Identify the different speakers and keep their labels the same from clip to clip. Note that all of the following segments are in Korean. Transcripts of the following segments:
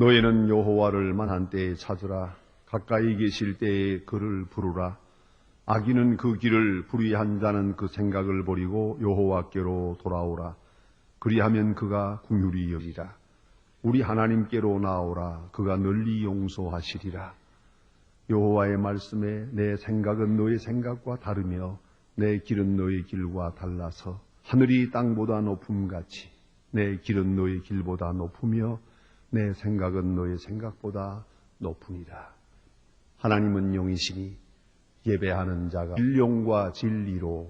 Speaker 1: 너희는 여호와를 만한 때에 찾으라. 가까이 계실 때에 그를 부르라. 악인은 그 길을 불의한 자는 그 생각을 버리고 여호와께로 돌아오라. 그리하면 그가 긍휼히 여기라. 우리 하나님께로 나오라. 그가 널리 용서하시리라. 여호와의 말씀에 내 생각은 너의 생각과 다르며 내 길은 너의 길과 달라서 하늘이 땅보다 높음같이 내 길은 너의 길보다 높으며 내 생각은 너의 생각보다 높으니라. 하나님은 영이시니 예배하는 자가 진령과 진리로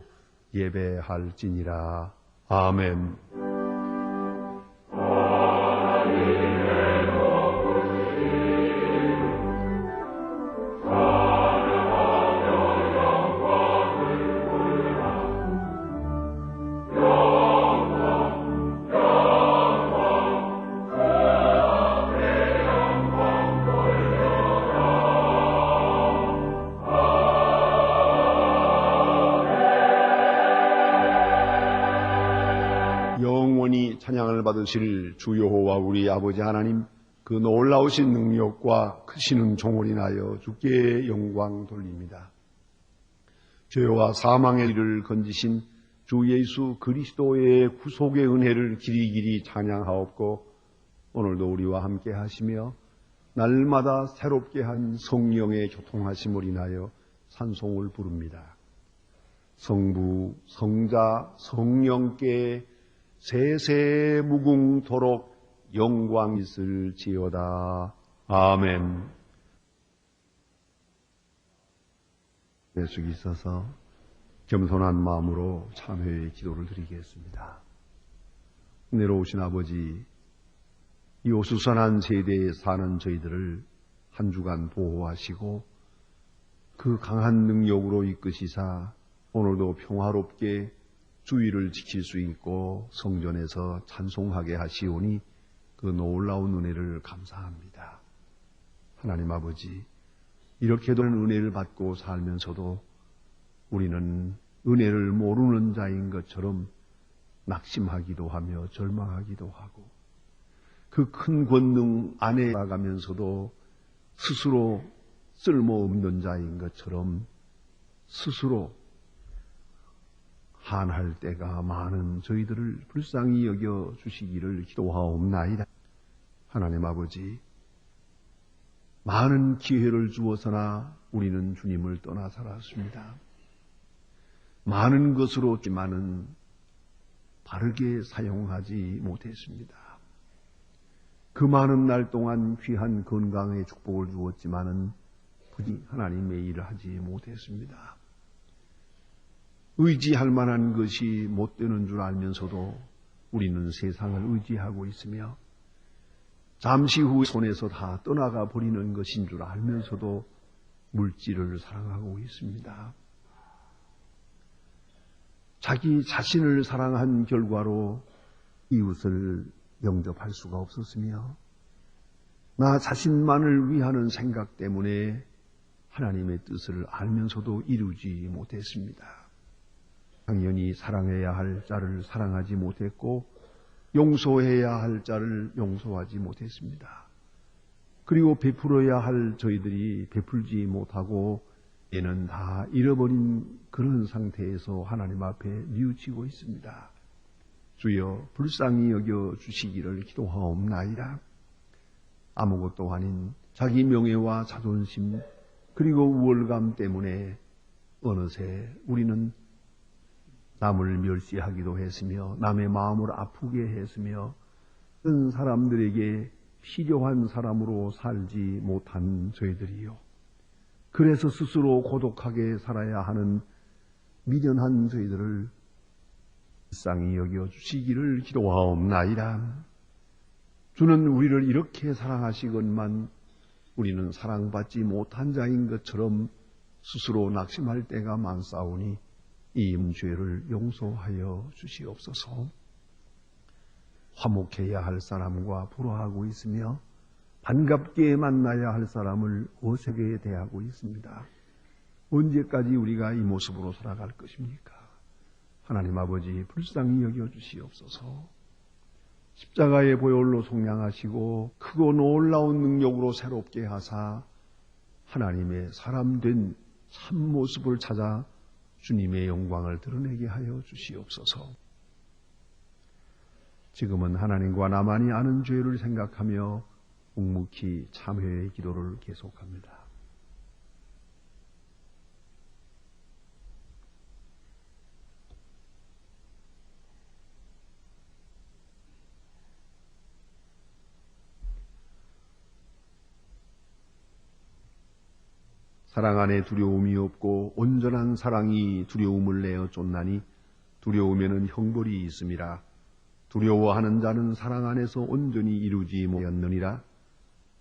Speaker 1: 예배할지니라. 아멘. 영원히 찬양을 받으실 주 여호와 우리 아버지 하나님, 그 놀라우신 능력과 크시는 종을 인하여 주께 영광 돌립니다. 죄와 사망의 길을 건지신 주 예수 그리스도의 구속의 은혜를 길이길이 찬양하옵고, 오늘도 우리와 함께 하시며 날마다 새롭게 한 성령의 교통하심을 인하여 찬송을 부릅니다. 성부, 성자, 성령께 세세 무궁토록 영광 있을지어다. 아멘. 예수께 있어서 겸손한 마음으로 참회의 기도를 드리겠습니다. 은혜로우신 아버지, 이 오수선한 세대에 사는 저희들을 한 주간 보호하시고 그 강한 능력으로 이끄시사 오늘도 평화롭게 주의를 지킬 수 있고 성전에서 찬송하게 하시오니 그 놀라운 은혜를 감사합니다. 하나님 아버지, 이렇게도 은혜를 받고 살면서도 우리는 은혜를 모르는 자인 것처럼 낙심하기도 하며 절망하기도 하고, 그 큰 권능 안에 나가면서도 스스로 쓸모없는 자인 것처럼 스스로 한할 때가 많은 저희들을 불쌍히 여겨 주시기를 기도하옵나이다. 하나님 아버지, 많은 기회를 주어서나 우리는 주님을 떠나 살았습니다. 많은 것으로 지만은 바르게 사용하지 못했습니다. 그 많은 날 동안 귀한 건강의 축복을 주었지만은 부디 하나님의 일을 하지 못했습니다. 의지할 만한 것이 못 되는 줄 알면서도 우리는 세상을 의지하고 있으며, 잠시 후 손에서 다 떠나가 버리는 것인 줄 알면서도 물질을 사랑하고 있습니다. 자기 자신을 사랑한 결과로 이웃을 영접할 수가 없었으며, 나 자신만을 위하는 생각 때문에 하나님의 뜻을 알면서도 이루지 못했습니다. 당연히 사랑해야 할 자를 사랑하지 못했고 용서해야 할 자를 용서하지 못했습니다. 그리고 베풀어야 할 저희들이 베풀지 못하고 얘는 다 잃어버린 그런 상태에서 하나님 앞에 뉘우치고 있습니다. 주여 불쌍히 여겨 주시기를 기도하옵나이다. 아무것도 아닌 자기 명예와 자존심 그리고 우월감 때문에 어느새 우리는 남을 멸시하기도 했으며 남의 마음을 아프게 했으며 다른 사람들에게 필요한 사람으로 살지 못한 저희들이요, 그래서 스스로 고독하게 살아야 하는 미련한 저희들을 불쌍히 여겨주시기를 기도하옵나이다. 주는 우리를 이렇게 사랑하시건만 우리는 사랑받지 못한 자인 것처럼 스스로 낙심할 때가 많사오니 이 죄를 용서하여 주시옵소서. 화목해야 할 사람과 불화하고 있으며 반갑게 만나야 할 사람을 어색하게 대하고 있습니다. 언제까지 우리가 이 모습으로 살아갈 것입니까? 하나님 아버지 불쌍히 여겨 주시옵소서. 십자가의 보혈로 속량하시고 크고 놀라운 능력으로 새롭게 하사 하나님의 사람된 참모습을 찾아 주님의 영광을 드러내게 하여 주시옵소서. 지금은 하나님과 나만이 아는 죄를 생각하며 묵묵히 참회의 기도를 계속합니다. 사랑 안에 두려움이 없고 온전한 사랑이 두려움을 내어 쫓나니 두려움에는 형벌이 있음이라. 두려워하는 자는 사랑 안에서 온전히 이루지 못하였느니라.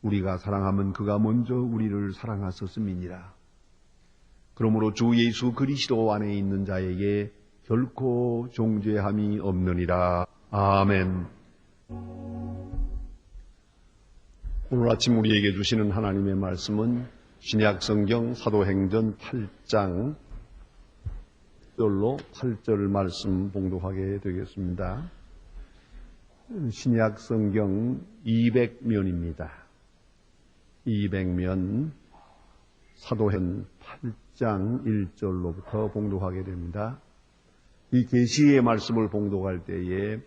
Speaker 1: 우리가 사랑하면 그가 먼저 우리를 사랑하셨음이니라. 그러므로 주 예수 그리스도 안에 있는 자에게 결코 정죄함이 없느니라. 아멘. 오늘 아침 우리에게 주시는 하나님의 말씀은 신약 성경 사도행전 8장 8절 말씀 봉독하게 되겠습니다. 신약 성경 200면입니다. 200면 사도행전 8장 1절로부터 봉독하게 됩니다. 이 계시의 말씀을 봉독할 때에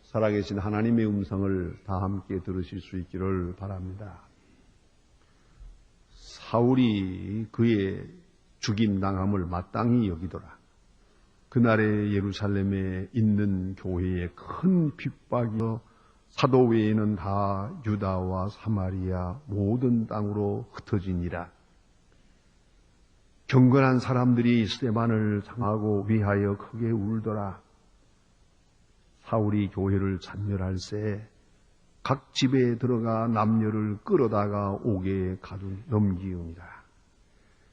Speaker 1: 살아계신 하나님의 음성을 다 함께 들으실 수 있기를 바랍니다. 사울이 그의 죽임당함을 마땅히 여기더라. 그날의 예루살렘에 있는 교회에 큰 핍박이 사도 외에는 다 유다와 사마리아 모든 땅으로 흩어지니라. 경건한 사람들이 스데반을 상하고 위하여 크게 울더라. 사울이 교회를 찬멸할새 각 집에 들어가 남녀를 끌어다가 옥에 가둔 넘기우니라.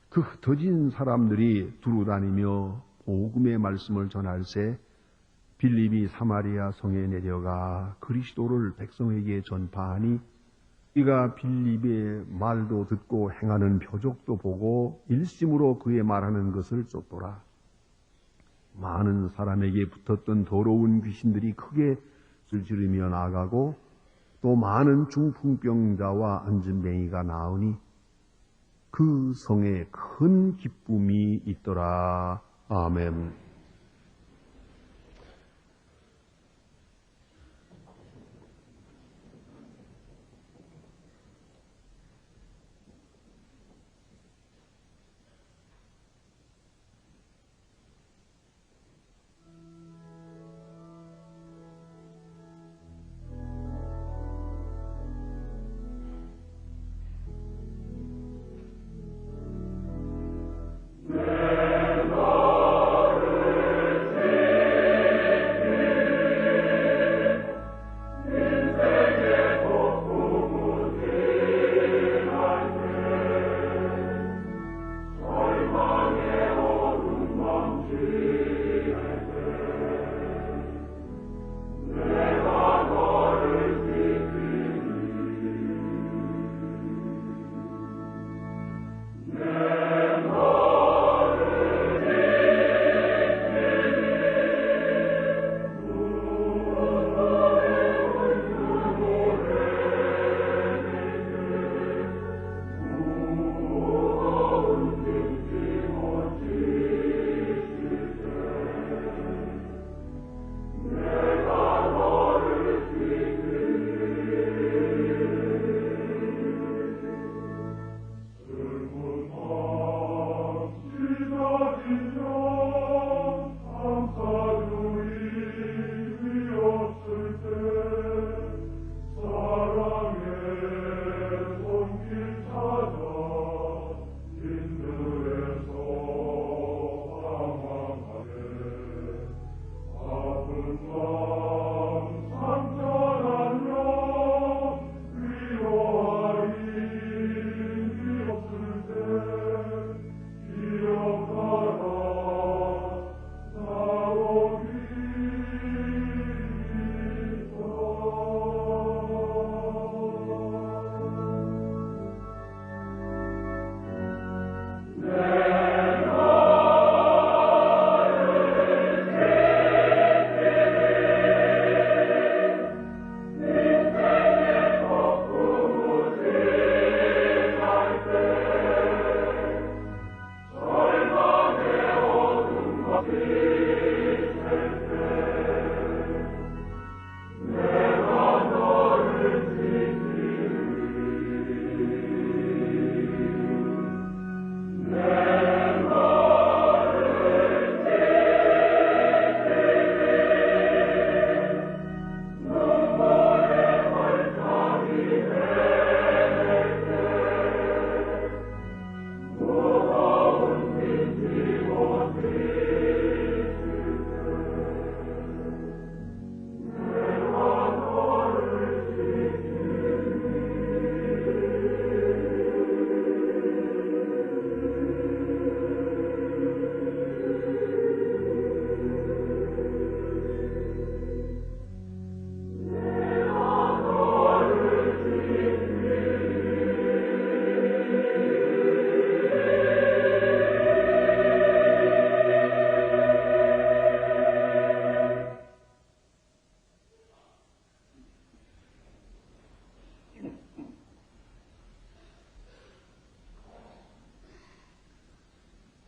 Speaker 1: 그 흩어진 사람들이 두루다니며 복음의 말씀을 전할새 빌립이 사마리아 성에 내려가 그리스도를 백성에게 전파하니 이가 빌립의 말도 듣고 행하는 표적도 보고 일심으로 그의 말하는 것을 쫓더라. 많은 사람에게 붙었던 더러운 귀신들이 크게 지르며 나가고 또 많은 중풍병자와 안진뱅이가 나으니 그 성에 큰 기쁨이 있더라. 아멘.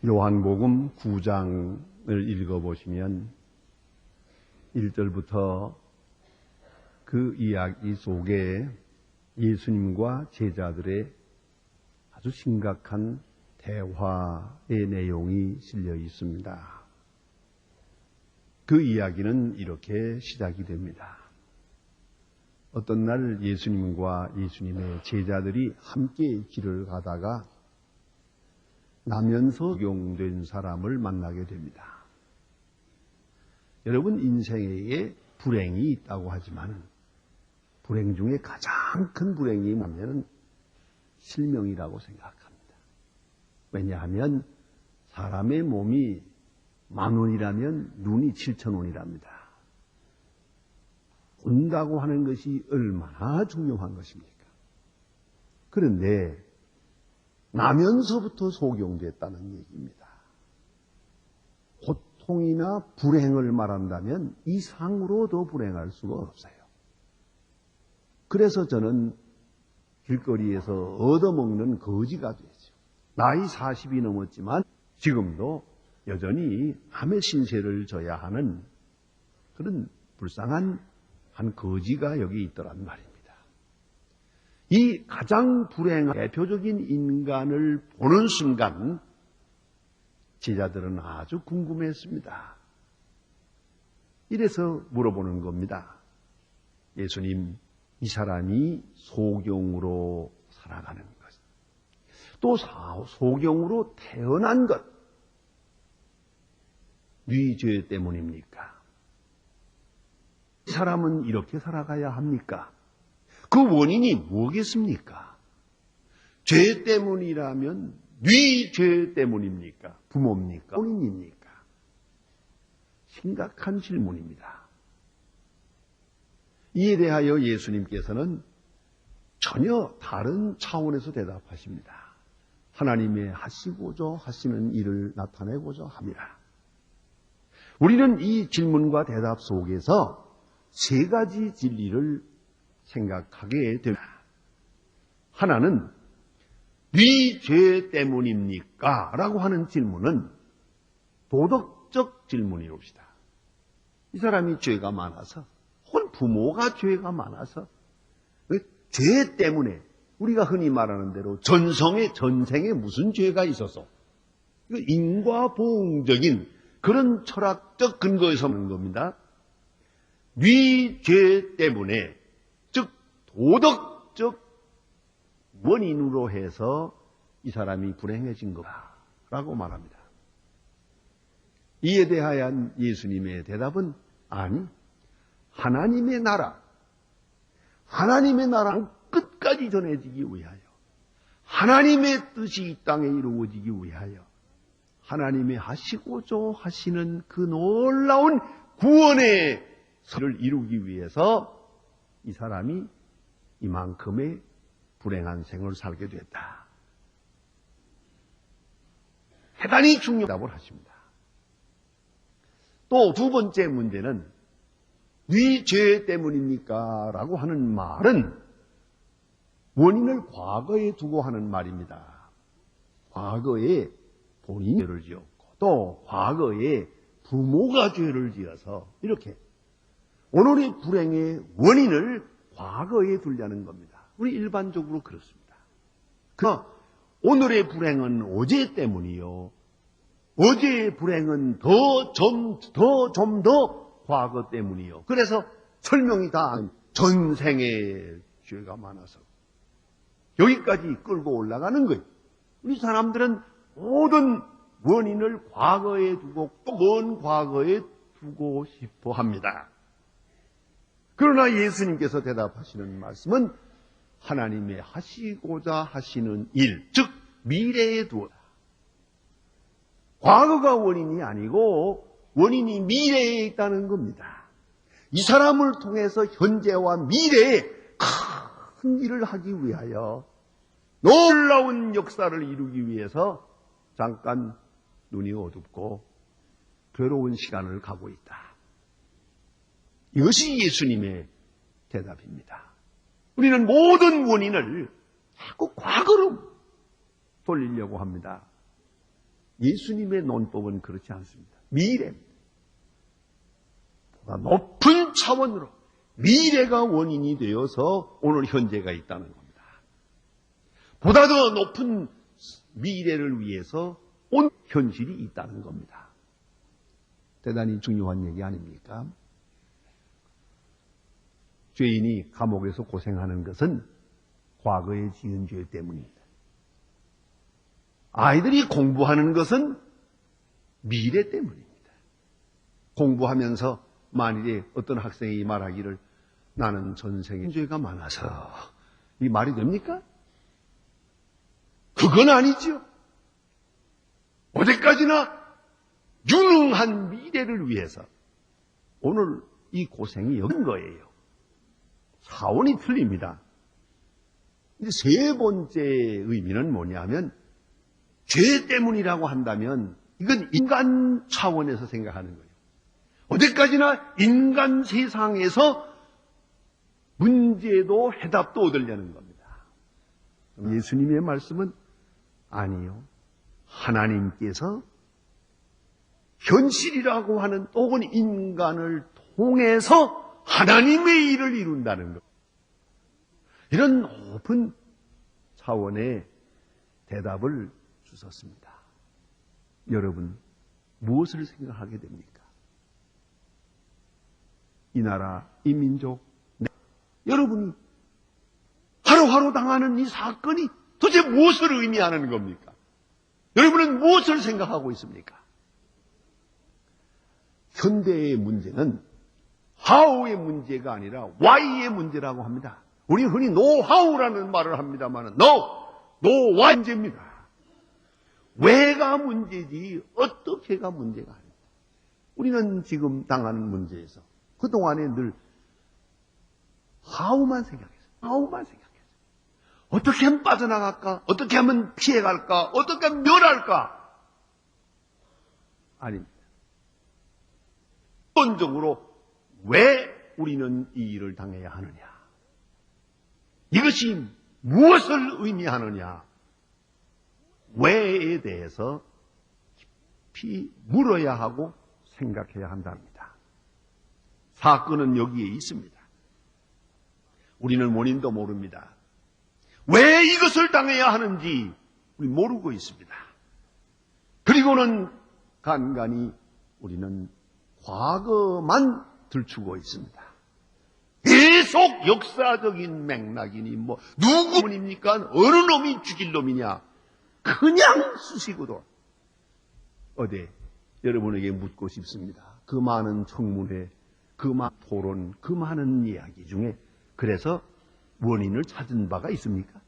Speaker 1: 요한복음 9장을 읽어보시면 1절부터 그 이야기 속에 예수님과 제자들의 아주 심각한 대화의 내용이 실려 있습니다. 그 이야기는 이렇게 시작이 됩니다. 어떤 날 예수님과 예수님의 제자들이 함께 길을 가다가 나면서 적용된 사람을 만나게 됩니다. 여러분, 인생에 불행이 있다고 하지만 불행 중에 가장 큰 불행이 뭐냐면 실명이라고 생각합니다. 왜냐하면 사람의 몸이 10,000원이라면 눈이 7,000원이랍니다. 본다고 하는 것이 얼마나 중요한 것입니까? 그런데 나면서부터 속용됐다는 얘기입니다. 고통이나 불행을 말한다면 이상으로 더 불행할 수가 없어요. 그래서 저는 길거리에서 얻어먹는 거지가 되죠. 나이 40이 넘었지만 지금도 여전히 남의 신세를 져야 하는 그런 불쌍한 한 거지가 여기 있더란 말입니다. 이 가장 불행한 대표적인 인간을 보는 순간 제자들은 아주 궁금했습니다. 이래서 물어보는 겁니다. 예수님, 이 사람이 소경으로 살아가는 것, 또 소경으로 태어난 것, 네 죄 때문입니까? 이 사람은 이렇게 살아가야 합니까? 그 원인이 뭐겠습니까? 죄 때문이라면 네 죄 때문입니까? 부모입니까? 본인입니까? 심각한 질문입니다. 이에 대하여 예수님께서는 전혀 다른 차원에서 대답하십니다. 하나님의 하시고자 하시는 일을 나타내고자 합니다. 우리는 이 질문과 대답 속에서 세 가지 진리를 생각하게 됩니다. 하나는 네 죄 때문입니까? 라고 하는 질문은 도덕적 질문이옵시다. 이 사람이 죄가 많아서 혹은 부모가 죄가 많아서 죄 때문에 우리가 흔히 말하는 대로 전생에 무슨 죄가 있어서 인과보응적인 그런 철학적 근거에서 오는 겁니다. 네 죄 때문에, 즉 도덕적 원인으로 해서 이 사람이 불행해진 거라고 말합니다. 이에 대한 예수님의 대답은 아니, 하나님의 나라는 끝까지 전해지기 위하여, 하나님의 뜻이 이 땅에 이루어지기 위하여 하나님의 하시고자 하시는 그 놀라운 구원의 설을 이루기 위해서 이 사람이 이만큼의 불행한 생을 살게 됐다. 대단히 중요하다고 하십니다. 또 두 번째 문제는 네 죄 때문입니까? 라고 하는 말은 원인을 과거에 두고 하는 말입니다. 과거에 본인이 죄를 지었고 또 과거에 부모가 죄를 지어서 이렇게 오늘의 불행의 원인을 과거에 두려는 겁니다. 우리 일반적으로 그렇습니다. 그러나 오늘의 불행은 어제 때문이요. 어제의 불행은 좀 더 과거 때문이요. 그래서 설명이 다 전생에 죄가 많아서 여기까지 끌고 올라가는 거예요. 우리 사람들은 모든 원인을 과거에 두고 또 먼 과거에 두고 싶어 합니다. 그러나 예수님께서 대답하시는 말씀은 하나님의 하시고자 하시는 일, 즉 미래에 두어라. 과거가 원인이 아니고 원인이 미래에 있다는 겁니다. 이 사람을 통해서 현재와 미래에 큰 일을 하기 위하여 놀라운 역사를 이루기 위해서 잠깐 눈이 어둡고 괴로운 시간을 가고 있다. 이것이 예수님의 대답입니다. 우리는 모든 원인을 자꾸 과거로 돌리려고 합니다. 예수님의 논법은 그렇지 않습니다. 미래입니다. 보다 높은 차원으로 미래가 원인이 되어서 오늘 현재가 있다는 겁니다. 보다 더 높은 미래를 위해서 온 현실이 있다는 겁니다. 대단히 중요한 얘기 아닙니까? 죄인이 감옥에서 고생하는 것은 과거에 지은 죄 때문입니다. 아이들이 공부하는 것은 미래 때문입니다. 공부하면서 만일에 어떤 학생이 말하기를 나는 전생에 죄가 많아서 이 말이 됩니까? 그건 아니죠. 어디까지나 유능한 미래를 위해서 오늘 이 고생이 여긴 거예요. 차원이 틀립니다. 이제 세 번째 의미는 뭐냐면 죄 때문이라고 한다면 이건 인간 차원에서 생각하는 거예요. 어디까지나 인간 세상에서 문제도 해답도 얻으려는 겁니다. 예수님의 말씀은 아니요. 하나님께서 현실이라고 하는 혹은 인간을 통해서 하나님의 일을 이룬다는 것. 이런 높은 차원의 대답을 주셨습니다. 여러분, 무엇을 생각하게 됩니까? 이 나라, 이 민족, 여러분이 하루하루 당하는 이 사건이 도대체 무엇을 의미하는 겁니까? 여러분은 무엇을 생각하고 있습니까? 현대의 문제는 how의 문제가 아니라 why의 문제라고 합니다. 우리는 흔히 no how라는 말을 합니다만 no why 문제입니다. 왜가 문제지 어떻게가 문제가 아닙니다. 우리는 지금 당하는 문제에서 그동안에 늘 how만 생각했어요. 어떻게 하면 빠져나갈까? 어떻게 하면 피해갈까? 어떻게 하면 멸할까? 아닙니다. 기본적으로 왜 우리는 이 일을 당해야 하느냐? 이것이 무엇을 의미하느냐? 왜에 대해서 깊이 물어야 하고 생각해야 한답니다. 사건은 여기에 있습니다. 우리는 원인도 모릅니다. 왜 이것을 당해야 하는지 우리 모르고 있습니다. 그리고는 간간히 우리는 과거만 들추고 있습니다. 계속 역사적인 맥락이니 누구 때문입니까? 어느 놈이 죽일 놈이냐? 그냥 수식으로 여러분에게 묻고 싶습니다. 그 많은 청문회, 그 많은 토론, 그 많은 이야기 중에 그래서 원인을 찾은 바가 있습니까?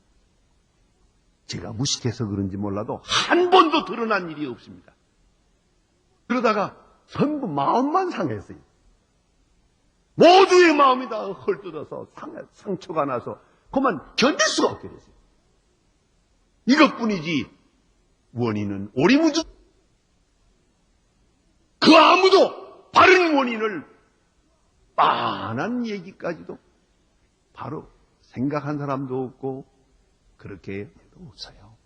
Speaker 1: 제가 무식해서 그런지 몰라도 한 번도 드러난 일이 없습니다. 그러다가 전부 마음만 상했어요. 모두의 마음이 다 헐뜯어서 상처가 나서 그만 견딜 수가 없게 됐어요. 이것뿐이지 원인은 오리무중. 그 아무도 바른 원인을 빤한 얘기까지도 바로 생각한 사람도 없고 그렇게 없어요.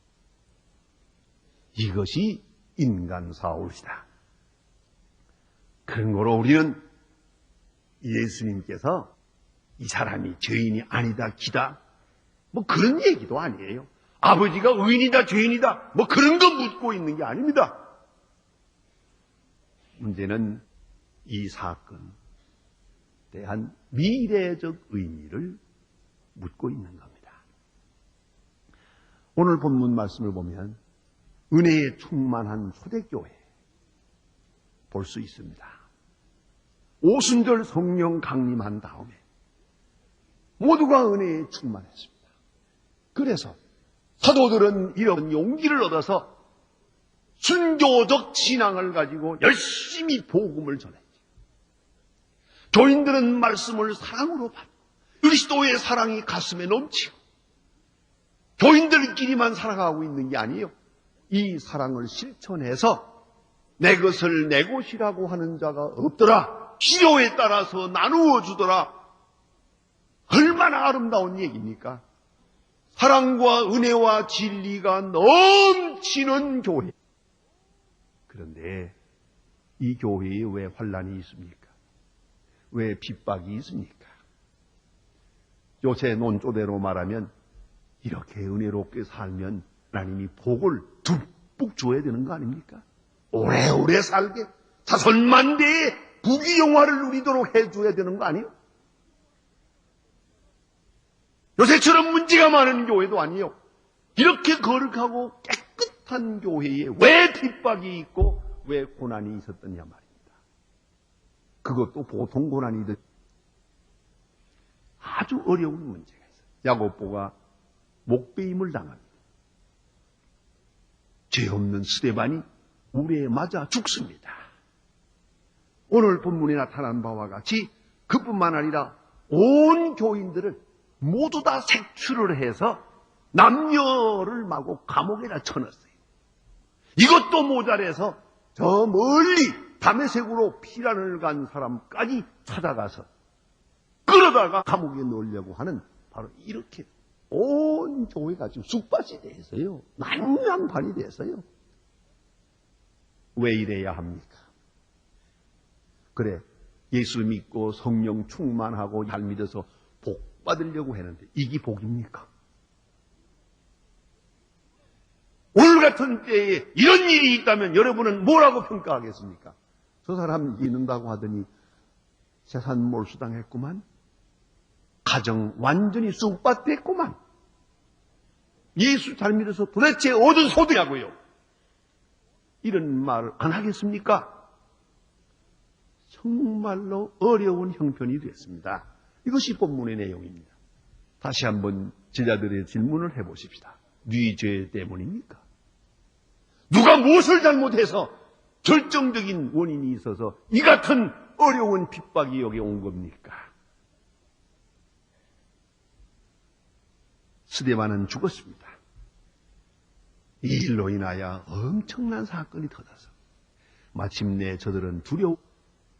Speaker 1: 이것이 인간 사울이다. 그런 거로 우리는 예수님께서 이 사람이 죄인이 아니다, 기다, 그런 얘기도 아니에요. 아버지가 의인이다, 죄인이다, 그런 거 묻고 있는 게 아닙니다. 문제는 이 사건에 대한 미래적 의미를 묻고 있는 겁니다. 오늘 본문 말씀을 보면 은혜에 충만한 초대교회 볼 수 있습니다. 오순절 성령 강림한 다음에 모두가 은혜에 충만했습니다. 그래서 사도들은 이런 용기를 얻어서 순교적 신앙을 가지고 열심히 복음을 전했지. 교인들은 말씀을 사랑으로 받고 그리스도의 사랑이 가슴에 넘치고 교인들끼리만 살아가고 있는 게 아니에요. 이 사랑을 실천해서 내 것을 내 것이라고 하는 자가 없더라. 필요에 따라서 나누어 주더라. 얼마나 얼마나 아름다운 얘기입니까? 사랑과 은혜와 진리가 넘치는 교회. 그런데 이 교회에 왜 환란이 있습니까? 왜 핍박이 있습니까? 요새 논조대로 말하면 이렇게 은혜롭게 살면 하나님이 복을 듬뿍 줘야 되는 거 아닙니까? 오래오래 살게 자손만대의 부귀영화를 누리도록 해줘야 되는 거 아니에요? 요새처럼 문제가 많은 교회도 아니에요. 이렇게 거룩하고 깨끗한 교회에 왜 핍박이 있고 왜 고난이 있었더냐 말입니다. 그것도 보통 고난이든 아주 어려운 문제가 있어요. 야고보가 목베임을 당합니다. 죄 없는 스데반이 물에 맞아 죽습니다. 오늘 본문에 나타난 바와 같이 그뿐만 아니라 온 교인들을 모두 다 색출을 해서 남녀를 마구 감옥에다 쳐넣었어요. 이것도 모자라서 저 멀리 다메섹으로 피란을 간 사람까지 찾아가서 끌어다가 감옥에 넣으려고 하는 바로 이렇게 온 교회가 지금 쑥밭이 돼서요. 난장판이 돼서요. 왜 이래야 합니까? 그래, 예수 믿고 성령 충만하고 잘 믿어서 복 받으려고 했는데 이게 복입니까? 오늘 같은 때에 이런 일이 있다면 여러분은 뭐라고 평가하겠습니까? 저 사람 믿는다고 하더니 재산 몰수당했구만. 가정 완전히 쑥밭 됐구만. 예수 잘 믿어서 도대체 얻은 소득이라고요. 이런 말 안 하겠습니까? 정말로 어려운 형편이 됐습니다. 이것이 본문의 내용입니다. 다시 한번 제자들의 질문을 해보십시다. 네 죄 때문입니까? 누가 무엇을 잘못해서 결정적인 원인이 있어서 이 같은 어려운 핍박이 여기 온 겁니까? 스데반은 죽었습니다. 이 일로 인하여 엄청난 사건이 터져서 마침내 저들은 두려워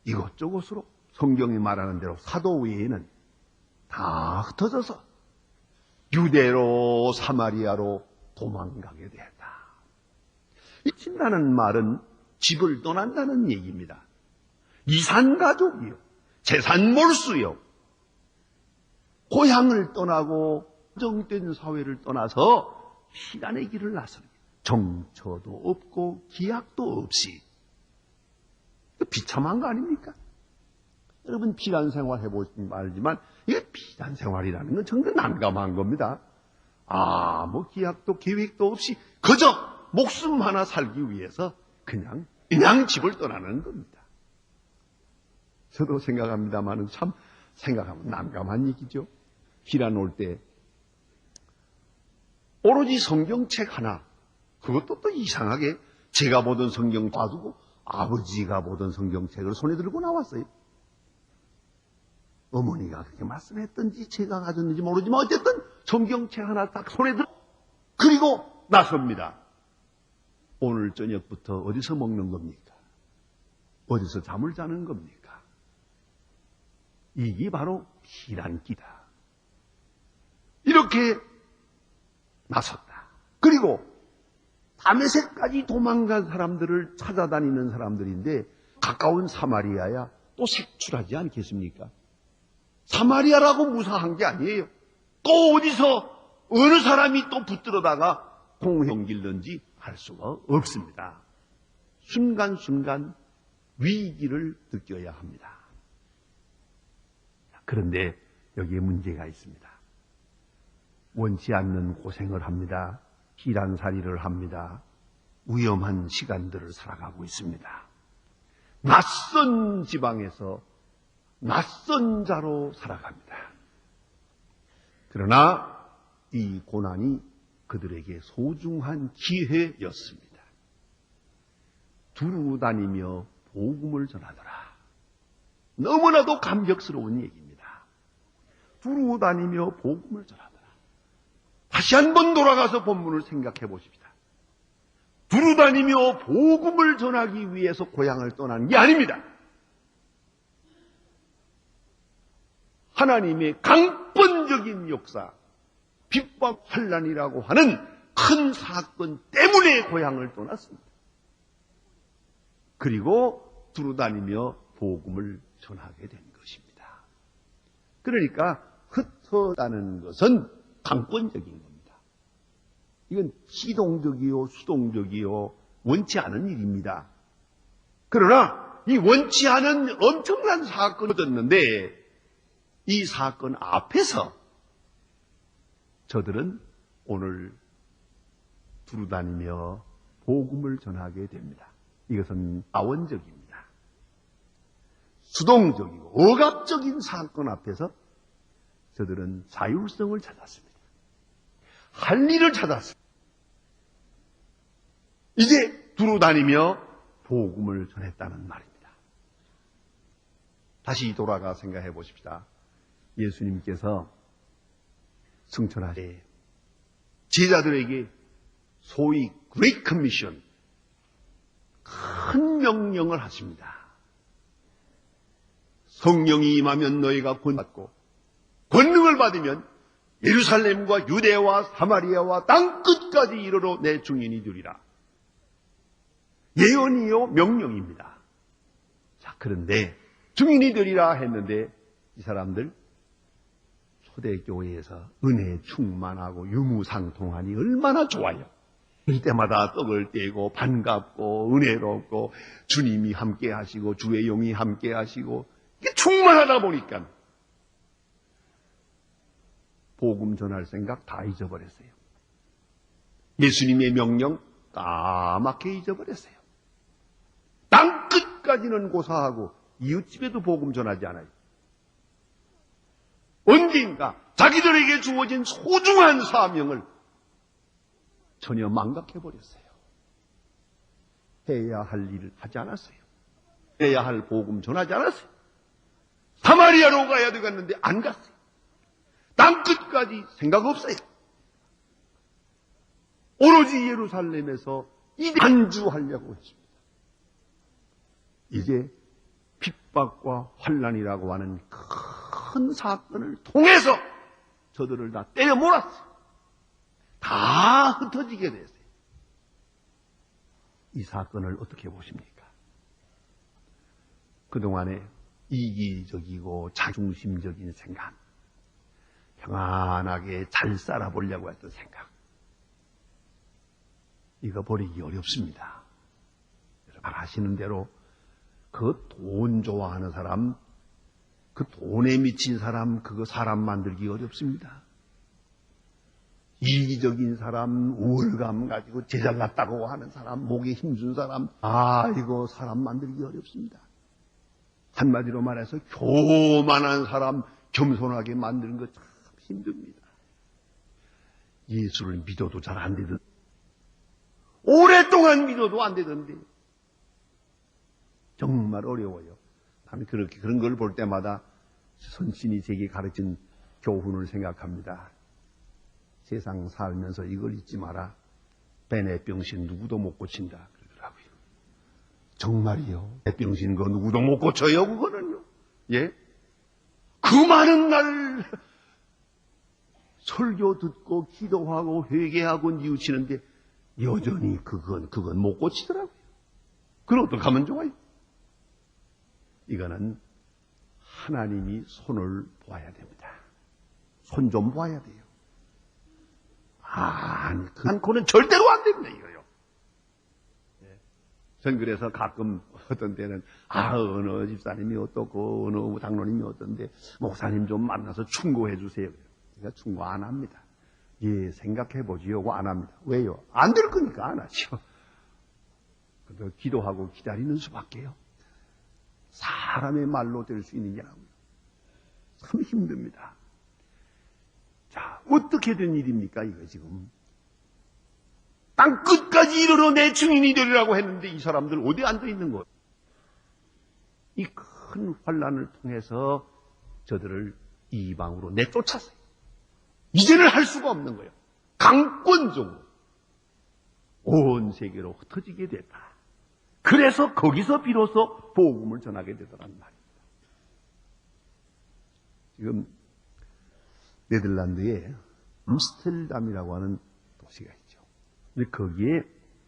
Speaker 1: 이것저것으로 성경이 말하는 대로 사도 외에는 다 흩어져서 유대로 사마리아로 도망가게 되었다. 이친다는 말은 집을 떠난다는 얘기입니다. 이산가족이요. 재산 몰수요. 고향을 떠나고 정된 사회를 떠나서 피란의 길을 나서는 정처도 없고 기약도 없이 비참한 거 아닙니까? 여러분 피란 생활 해보시면 알지만 이게 피란 생활이라는 건 정말 난감한 겁니다. 뭐 기약도 계획도 없이 그저 목숨 하나 살기 위해서 그냥 집을 떠나는 겁니다. 저도 생각합니다만은 참 생각하면 난감한 얘기죠. 피란 올 때 오로지 성경책 하나, 그것도 또 이상하게 제가 보던 성경 놔두고 아버지가 보던 성경책을 손에 들고 나왔어요. 어머니가 그렇게 말씀했던지 제가 가졌는지 모르지만 어쨌든 성경책 하나 딱 손에 들고 그리고 나섭니다. 오늘 저녁부터 어디서 먹는 겁니까? 어디서 잠을 자는 겁니까? 이게 바로 피란기다. 이렇게 나섰다. 그리고 다메섹까지 도망간 사람들을 찾아다니는 사람들인데 가까운 사마리아야 또 색출하지 않겠습니까? 사마리아라고 무사한 게 아니에요. 또 어디서 어느 사람이 또 붙들어다가 공형 길는지 알 수가 없습니다. 순간순간 위기를 느껴야 합니다. 그런데 여기에 문제가 있습니다. 원치 않는 고생을 합니다. 피란살이를 합니다. 위험한 시간들을 살아가고 있습니다. 낯선 지방에서 낯선 자로 살아갑니다. 그러나 이 고난이 그들에게 소중한 기회였습니다. 두루 다니며 복음을 전하더라. 너무나도 감격스러운 얘기입니다. 두루 다니며 복음을 전하더라. 다시 한번 돌아가서 본문을 생각해 보십시다. 두루 다니며 복음을 전하기 위해서 고향을 떠난 게 아닙니다. 하나님의 강권 자원적인 역사, 핍박 환란이라고 하는 큰 사건 때문에 고향을 떠났습니다. 그리고 두루다니며 복음을 전하게 된 것입니다. 그러니까 흩어다는 것은 강권적인 겁니다. 이건 시동적이요 수동적이요 원치 않은 일입니다. 그러나 이 원치 않은 엄청난 사건이 터졌는데 이 사건 앞에서 저들은 오늘 두루다니며 복음을 전하게 됩니다. 이것은 자원적입니다. 수동적이고 억압적인 사건 앞에서 저들은 자율성을 찾았습니다. 할 일을 찾았습니다. 이제 두루다니며 복음을 전했다는 말입니다. 다시 돌아가 생각해 보십시다. 예수님께서 승천하되 제자들에게 소위 Great Commission, 큰 명령을 하십니다. 성령이 임하면 너희가 권받고 권능을 받으면 예루살렘과 유대와 사마리아와 땅끝까지 이르러 내 증인이 되리라. 예언이요 명령입니다. 자, 그런데 증인이 되리라 했는데 이 사람들 초대교회에서 은혜에 충만하고 유무상통하니 얼마나 좋아요. 이때마다 떡을 떼고 반갑고 은혜롭고 주님이 함께 하시고 주의 영이 함께 하시고 이게 충만하다 보니까 복음 전할 생각 다 잊어버렸어요. 예수님의 명령 까맣게 잊어버렸어요. 땅끝까지는 고사하고 이웃집에도 복음 전하지 않아요. 언젠가 자기들에게 주어진 소중한 사명을 전혀 망각해버렸어요. 해야 할 일을 하지 않았어요. 해야 할 복음 전하지 않았어요. 사마리아로 가야 되겠는데 안 갔어요. 땅끝까지 생각 없어요. 오로지 예루살렘에서 안주하려고 했습니다. 이제 핍박과 환란이라고 하는 큰 사건을 통해서 저들을 다 때려 몰았어요. 다 흩어지게 됐어요. 이 사건을 어떻게 보십니까? 그동안에 이기적이고 자중심적인 생각, 평안하게 잘 살아보려고 했던 생각, 이거 버리기 어렵습니다. 여러분 아시는 대로 그 돈 좋아하는 사람, 그 돈에 미친 사람, 그거 사람 만들기 어렵습니다. 이기적인 사람, 우월감 가지고 제잘났다고 하는 사람, 목에 힘준 사람, 이거 사람 만들기 어렵습니다. 한마디로 말해서 교만한 사람 겸손하게 만드는 거 참 힘듭니다. 예수를 믿어도 잘 안 되던데, 오랫동안 믿어도 안 되던데 정말 어려워요. 나는 그런 걸 볼 때마다 선신이 제게 가르친 교훈을 생각합니다. 세상 살면서 이걸 잊지 마라. 배내병신 누구도 못 고친다 그러더라고요. 정말이요. 배병신 거 누구도 못 고쳐요. 그거는요. 예? 그 많은 날 설교 듣고 기도하고 회개하고 뉘우치는데 여전히 그건 못 고치더라고요. 그럼 어떻게 하면 좋아요? 이거는 하나님이 손을 봐야 됩니다. 손 좀 봐야 돼요. 그는 절대로 안 됩니다, 이거요. 전 그래서 가끔 어떤 때는, 어느 집사님이 어떻고, 어느 장로님이 어떤데, 목사님 좀 만나서 충고해 주세요. 제가 충고 안 합니다. 예, 생각해 보지요. 안 합니다. 왜요? 안 될 거니까 안 하죠. 그래서 기도하고 기다리는 수밖에요. 사람의 말로 될 수 있느냐고요. 참 힘듭니다. 자, 어떻게 된 일입니까, 이거 지금? 땅 끝까지 이르러 내 증인이 되리라고 했는데 이 사람들 어디 앉아 있는 거예요? 이 큰 환란을 통해서 저들을 이방으로 내쫓았어요. 이제는 할 수가 없는 거예요. 강권적으로 온 세계로 흩어지게 됐다. 그래서 거기서 비로소 복음을 전하게 되더란 말입니다. 지금 네덜란드에 암스테르담이라고 하는 도시가 있죠. 근데 거기에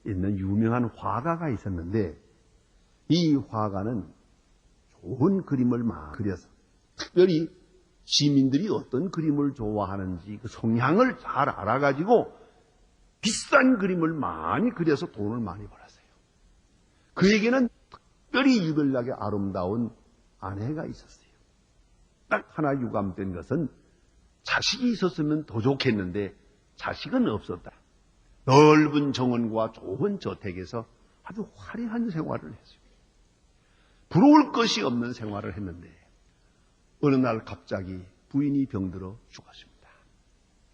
Speaker 1: 있는 유명한 화가가 있었는데 이 화가는 좋은 그림을 많이 그려서 특별히 시민들이 어떤 그림을 좋아하는지 그 성향을 잘 알아가지고 비싼 그림을 많이 그려서 돈을 많이 벌었어요. 그에게는 특별히 유별나게 아름다운 아내가 있었어요. 딱 하나 유감된 것은 자식이 있었으면 더 좋겠는데 자식은 없었다. 넓은 정원과 좋은 저택에서 아주 화려한 생활을 했어요. 부러울 것이 없는 생활을 했는데 어느 날 갑자기 부인이 병들어 죽었습니다.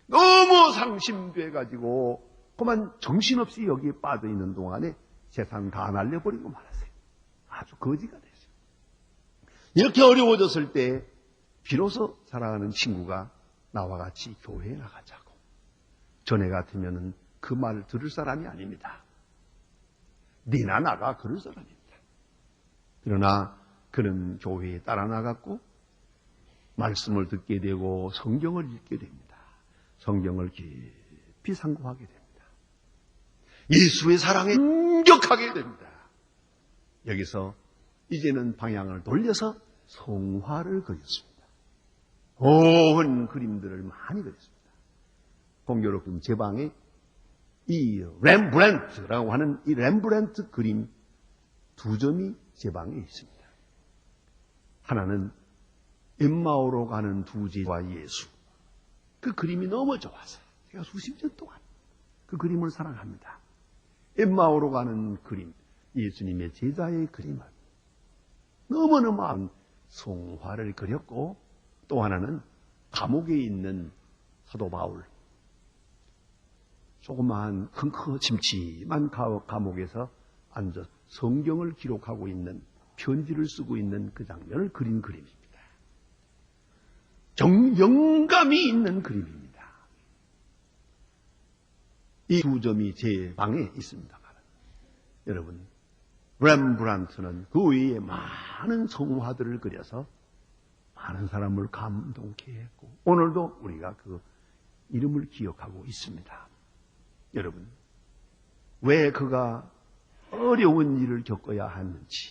Speaker 1: 너무 상심돼 가지고 그만 정신없이 여기에 빠져있는 동안에 재산 다 날려버리고 말았어요. 아주 거지가 됐어요. 이렇게 어려워졌을 때 비로소 사랑하는 친구가 나와 같이 교회에 나가자고. 전에 같으면 그 말을 들을 사람이 아닙니다. 니나 나가 그럴 사람입니다. 그러나 그는 교회에 따라 나갔고 말씀을 듣게 되고 성경을 읽게 됩니다. 성경을 깊이 상고하게 됩니다. 예수의 사랑에 감격하게 됩니다. 여기서 이제는 방향을 돌려서 성화를 그렸습니다. 고운 그림들을 많이 그렸습니다. 공교롭게 제 방에 이 렘브란트라고 하는 이 렘브란트 그림 2점이 제 방에 있습니다. 하나는 엠마오로 가는 두 제자와 예수. 그 그림이 너무 좋아서 제가 수십 년 동안 그 그림을 사랑합니다. 엠마오로 가는 그림, 예수님의 제자의 그림을 너무너무 성화를 그렸고 또 하나는 감옥에 있는 사도 바울. 조그마한 침침한 감옥에서 앉아 성경을 기록하고 있는 편지를 쓰고 있는 그 장면을 그린 그림입니다. 영감이 있는 그림입니다. 이 2점이 제 방에 있습니다. 여러분, 렘브란트는 그 외에 많은 성화들을 그려서 많은 사람을 감동케 했고 오늘도 우리가 그 이름을 기억하고 있습니다. 여러분, 왜 그가 어려운 일을 겪어야 하는지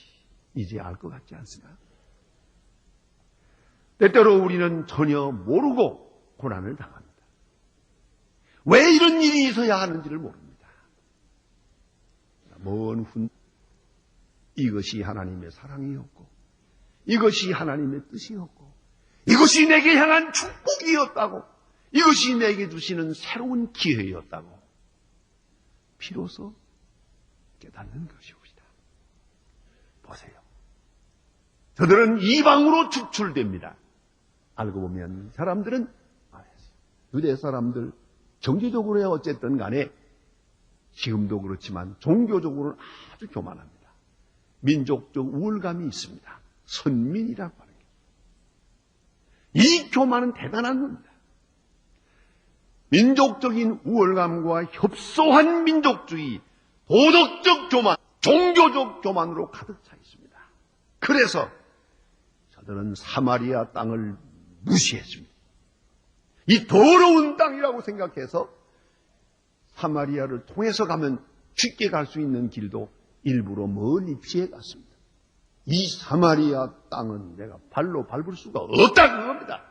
Speaker 1: 이제 알 것 같지 않습니까? 때때로 우리는 전혀 모르고 고난을 당합니다. 왜 이런 일이 있어야 하는지를 모릅니다. 먼 훗 이것이 하나님의 사랑이었고 이것이 하나님의 뜻이었고 이것이 내게 향한 축복이었다고 이것이 내게 주시는 새로운 기회였다고 비로소 깨닫는 것이옵니다. 보세요. 저들은 이방으로 축출됩니다. 알고 보면 사람들은 유대 사람들 정치적으로야 어쨌든 간에 지금도 그렇지만 종교적으로는 아주 교만합니다. 민족적 우월감이 있습니다. 선민이라고 하는 게. 이 교만은 대단한 겁니다. 민족적인 우월감과 협소한 민족주의, 도덕적 교만, 종교적 교만으로 가득 차 있습니다. 그래서 저들은 사마리아 땅을 무시했습니다. 이 더러운 땅이라고 생각해서 사마리아를 통해서 가면 쉽게 갈 수 있는 길도 일부러 멀리 피해 갔습니다. 이 사마리아 땅은 내가 발로 밟을 수가 없다는 겁니다.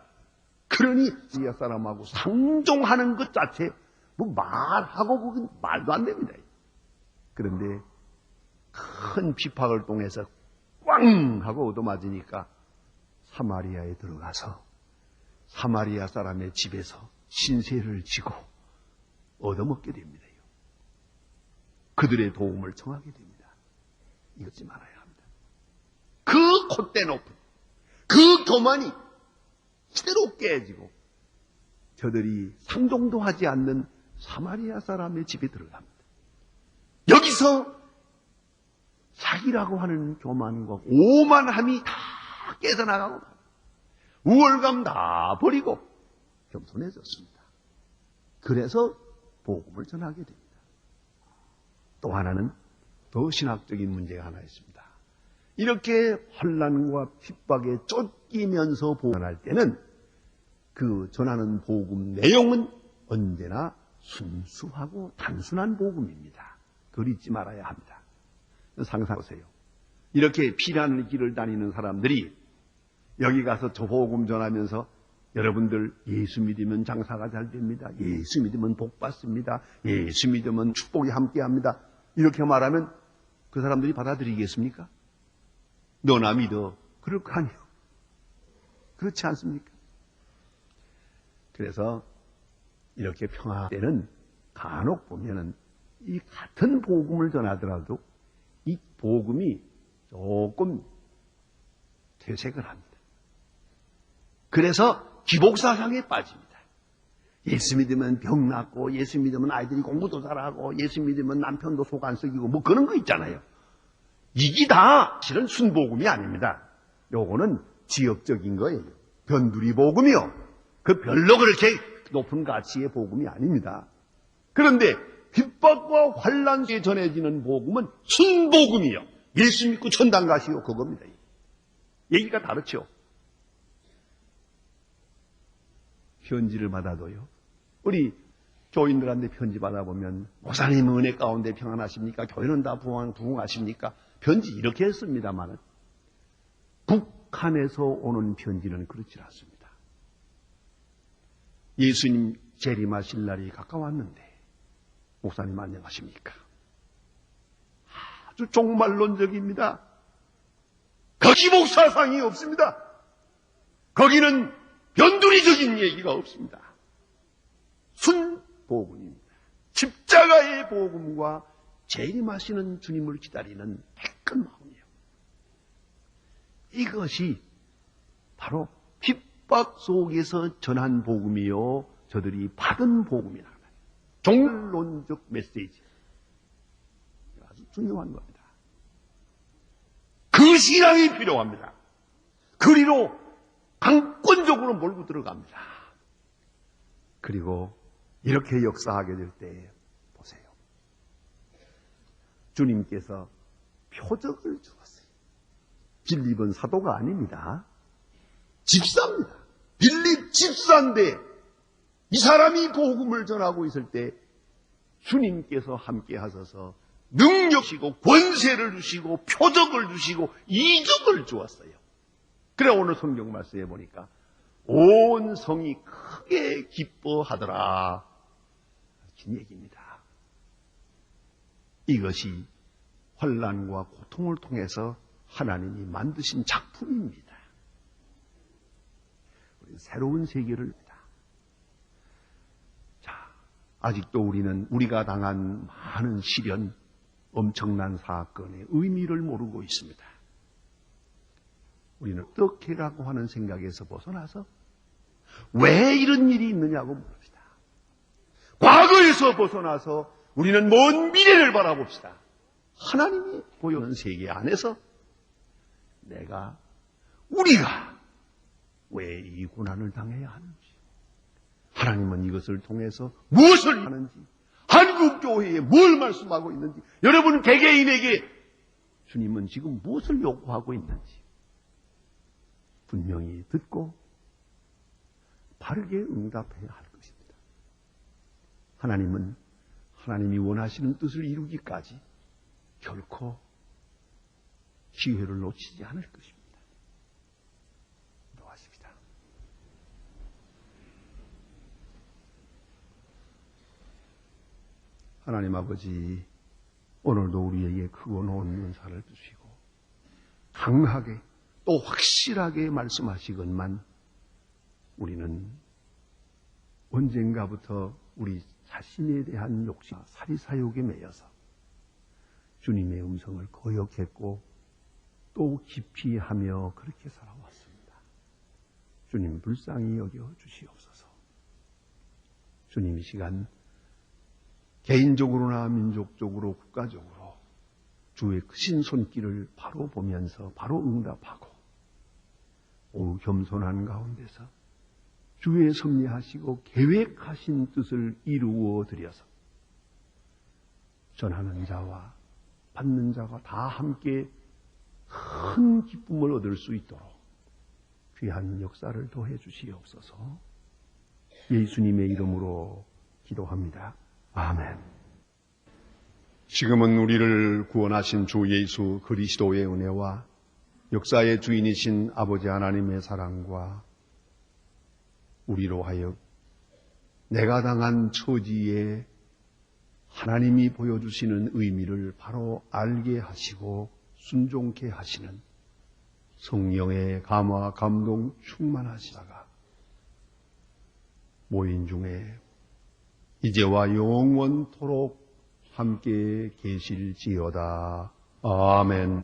Speaker 1: 그러니 사마리아 사람하고 상종하는 것 자체 뭐 말하고 그건 말도 안 됩니다. 그런데 큰 비박을 통해서 꽝 하고 얻어맞으니까 사마리아에 들어가서 사마리아 사람의 집에서 신세를 지고 얻어먹게 됩니다. 그들의 도움을 청하게 됩니다. 잊지 말아야 합니다. 그 콧대 높은 그 교만이 새로 깨지고 저들이 상종도 하지 않는 사마리아 사람의 집에 들어갑니다. 여기서 자기라고 하는 교만과 오만함이 다 깨져나가고 우월감 다 버리고 겸손해졌습니다. 그래서 복음을 전하게 됩니다. 또 하나는 더 신학적인 문제가 하나 있습니다. 이렇게 환난과 핍박에 쫓기면서 복음할 때는 그 전하는 복음 내용은 언제나 순수하고 단순한 복음입니다. 그걸 잊지 말아야 합니다. 상상하세요. 이렇게 피라는 길을 다니는 사람들이 여기 가서 저 복음 전하면서 여러분들 예수 믿으면 장사가 잘 됩니다. 예수 믿으면 복 받습니다. 예수 믿으면 축복이 함께합니다. 이렇게 말하면 그 사람들이 받아들이겠습니까? 너나 믿어. 그럴 거 아니에요. 그렇지 않습니까? 그래서 이렇게 평화 때는 간혹 보면은 이 같은 복음을 전하더라도 이 복음이 조금 퇴색을 합니다. 그래서 기복사상에 빠집니다. 예수 믿으면 병 낫고, 예수 믿으면 아이들이 공부도 잘하고, 예수 믿으면 남편도 속 안 썩이고, 뭐 그런 거 있잖아요. 이게 다 실은 순복음이 아닙니다. 요거는 지역적인 거예요. 변두리 복음이요. 그 별로 그렇게 높은 가치의 복음이 아닙니다. 그런데 핍박과 환난에 전해지는 복음은 순복음이요. 예수 믿고 천당 가시오. 그겁니다. 얘기가 다르죠. 편지를 받아도요. 우리 교인들한테 편지 받아보면 목사님 은혜 가운데 평안하십니까? 교회는 다 부흥하십니까? 편지 이렇게 했습니다만 북한에서 오는 편지는 그렇지 않습니다. 예수님 재림하실 날이 가까웠는데 목사님 안녕하십니까? 아주 종말론적입니다. 거기 목사상이 없습니다. 거기는 변두리적인 얘기가 없습니다. 순복음입니다. 십자가의 복음과 재림하시는 주님을 기다리는 백근 마음이에요. 이것이 바로 핍박 속에서 전한 복음이요. 저들이 받은 복음이라. 종론적 메시지. 아주 중요한 겁니다. 그 신앙이 필요합니다. 그리로 강권적으로 몰고 들어갑니다. 그리고 이렇게 역사하게 될 때 보세요. 주님께서 표적을 주었어요. 빌립은 사도가 아닙니다. 집사입니다. 빌립 집사인데 이 사람이 복음을 전하고 있을 때 주님께서 함께 하셔서 능력이고 권세를 주시고 표적을 주시고 이적을 주었어요. 그래 오늘 성경 말씀에 보니까 온 성이 크게 기뻐하더라. 긴 얘기입니다. 이것이 환난과 고통을 통해서 하나님이 만드신 작품입니다. 새로운 세계를 아직도 우리는 우리가 당한 많은 시련, 엄청난 사건의 의미를 모르고 있습니다. 우리는 어떻게라고 하는 생각에서 벗어나서 왜 이런 일이 있느냐고 묻읍시다. 과거에서 벗어나서 우리는 먼 미래를 바라봅시다. 하나님이 보여주는 세계 안에서 우리가 왜 이 고난을 당해야 하는지, 하나님은 이것을 통해서 무엇을 하는지, 한국교회에 뭘 말씀하고 있는지, 여러분 개개인에게 주님은 지금 무엇을 요구하고 있는지 분명히 듣고 바르게 응답해야 할 것입니다. 하나님은 하나님이 원하시는 뜻을 이루기까지 결코 기회를 놓치지 않을 것입니다. 기도하십시다. 하나님 아버지, 오늘도 우리에게 크고 놓은 은사를 주시고 강하게 또 확실하게 말씀하시건만 우리는 언젠가부터 우리 자신에 대한 욕심, 사리사욕에 매여서 주님의 음성을 거역했고 또 깊이 하며 그렇게 살아왔습니다. 주님 불쌍히 여겨 주시옵소서. 주님 이 시간 개인적으로나 민족적으로 국가적으로 주의 크신 손길을 바로 보면서 바로 응답하고 오 겸손한 가운데서 주의 섭리하시고 계획하신 뜻을 이루어 드려서 전하는 자와 받는 자가 다 함께 큰 기쁨을 얻을 수 있도록 귀한 역사를 더해 주시옵소서. 예수님의 이름으로 기도합니다. 아멘. 지금은 우리를 구원하신 주 예수 그리스도의 은혜와 역사의 주인이신 아버지 하나님의 사랑과 우리로 하여 내가 당한 처지에 하나님이 보여주시는 의미를 바로 알게 하시고 순종케 하시는 성령의 감화 감동 충만하시다가 모인 중에 이제와 영원토록 함께 계실지어다. 아멘.